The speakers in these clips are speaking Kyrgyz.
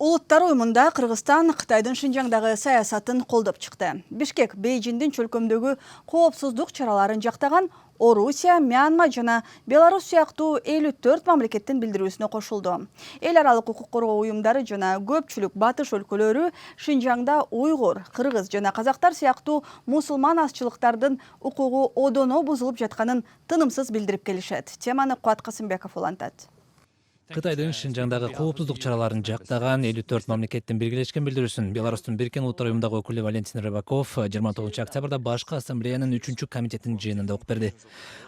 Улуттар уюмунда Кыргызстан Кытайдын Шинжаңдагы саясатын колдоп чыкты. Бишкек Бейжиңдин чөлкөмдөгү коопсуздук чараларын жактаган Орусия, Мьянма жана Беларусь сыяктуу 54 мамлекеттин билдирүүсүнө кошулду. Эл аралык укук коргоо уюмдары жана көпчүлүк батыш өлкөлөрү Шинжаңда уйгур, кыргыз жана казактар сыяктуу мусулман азчылыктардын укугу одоно бузулуп жатканын тынымсыз билдирип келишет. Теманы Куат Касымбеков улантат. Кытайдын Шинжаңдагы коопсуздук чараларын жактаган 54 мамлекеттин биргелешкен билдирүүсүн Беларустун Бириккен Улуттар уюмундагы өкүлү Валентин Рыбаков 29 октябрда башкы ассамблеянын 3-комитетинин жыйынында ук берди.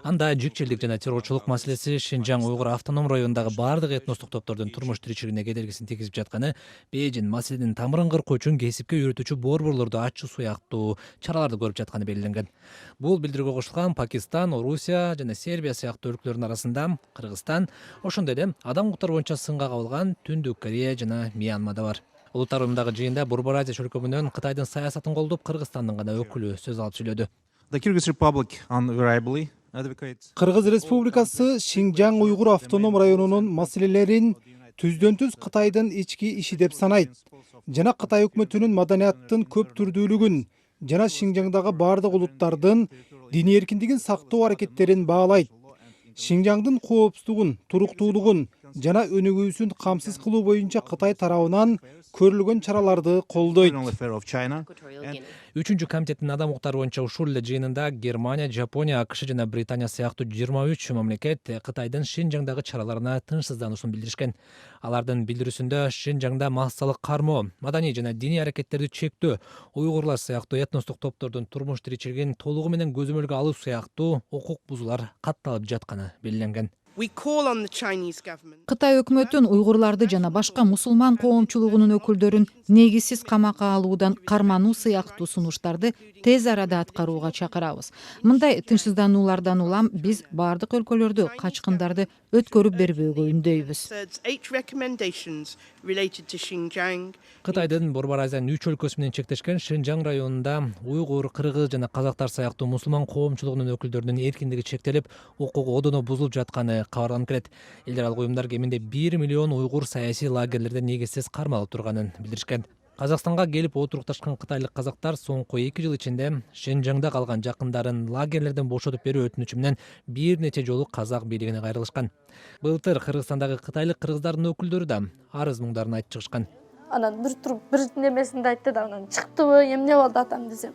Анда жикчилдик жана террорчулук маселеси Шинжаң уйгур автоном районундагы бардык этностук топтордун турмуш тиричилигине кедергисин тийгизип жатканы, Бейжиң маселенин тамырын кыркуу үчүн кесипке үйрөтүүчү борборлорду ачуу сыяктуу чараларды көрүп жатканы белгиленген. Бул билдирүүгө кошулган Пакистан, Орусия жана Сербия сыяктуу өлкөлөрдүн арасында Кыргызстан, ошондой эле адам укуктары боюнча сынга кабылган Түндүк Корея жана Мьянма да бар. Улуттар уюмундагы жыйында Борбор Азия чөлкөмүнөн Кытайдын саясатын колдоп Кыргызстандын гана өкүлү сөз алып сүйлөдү. Кыргыз Республикасы Шинжаң уйгур автоном районунун маселелерин түздөн-түз Кытайдын ички иши деп санайт жана Кытай өкмөтүнүн маданияттын көп түрдүүлүгүн жана Шинжаңдагы бардык улуттардын диний эркиндигин сактоо аракеттерин баалайт. Шинжаңдын коопсуздугун, туруктуулугун жана өнүгүүсүн камсыз кылуу боюнча Кытай тарабынан көрүлгөн чараларды колдойт. 3-комитеттин адам укуктары боюнча ушул эле жыйынында Германия, Жапония, AQSh жана Британия сыяктуу 23 мамлекет Кытайдын Шинжаңдагы чараларына тынчсыздануусун билдиришкен. Алардын билдирүүсүндө Шинжаңда массалык кармоо, маданий жана диний аракеттерди чектөө, уйгурлар сыяктуу этностук топтордун турмуш тиричилигин толугу менен көзөмөлгө алуу сыяктуу укук бузуулар катталып жатканы белгиленген. Кытай өкмөтүн уйгурларды жана башка мусулман коомчулугунун өкүлдөрүн негизсиз камакка алуудан кармануу сыяктуу сунуштарды тез арада аткарууга чакырабыз. Мындай тынчсыздануулардан улам биз бардык өлкөлөрдө качкындарды өткөрүп бербөөгө үндөйбүз. Кытайдын Борбор Азиянын 3 өлкөсү менен чектешкен Шинжаң районунда уйгур, кыргыз жана казактар сыяктуу мусулман коомчулугунун өкүлдөрүнүн эркиндиги чектелип, укугу одоно бузулуп жатканы кабарланып келет. Эл аралык уюмдар кеминде 1 миллион уйгур саясий лагерлерде негизсиз кармалып турганын билдиришкен. Казакстанга келип отурукташкан кытайлык казактар соңку 2 жыл ичинде Шинжаңда калган жакындарын лагерлерден бошотуп берүү өтүнүчү менен бир нече жолу казак бийлигине кайрылышкан. Былтыр Кыргызстандагы кытайлык кыргыздардын өкүлдөрү да арыз муңдарын айтып чыгышкан. Анан бир туруп бир немесинде айтты да, анан чыктыбы, эмне болду атам десем.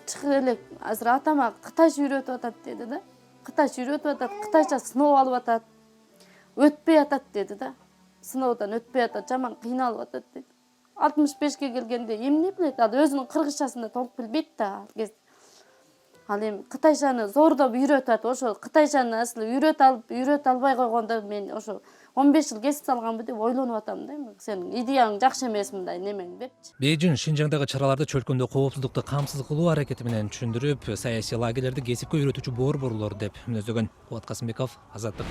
Чыгып элек, азыр атама кытайча үйрөтүп атат деди да. Кытайча үйрөтүп атат, кытайча сыноо алып атат. Өтпөй атат деди да. Сыноодон өтпөй атат, жаман кыйналып атат деди. 65ке келгенде эмне билет, ал өзүнүн кыргызчасын да толук билбейт да ал кезде. Ал эми кытайчаны зордоп үйрөтүп атат, ошо кытайчаны асыл үйрөтө албай койгондо мен ошо 15 жыл кесип салганбы деп ойлонуп атам да. Сенин идеяң жакшы эмес, мындай немең депчи. Бейжиң Шинжаңдагы чараларды чөлкөмдө коопсуздукту камсыз кылуу аракети менен түшүндүрүп, саясий лагерлерди кесипке үйрөтүүчү борборлор деп мүнөздөгөн. Куат Касымбеков, Азаттык.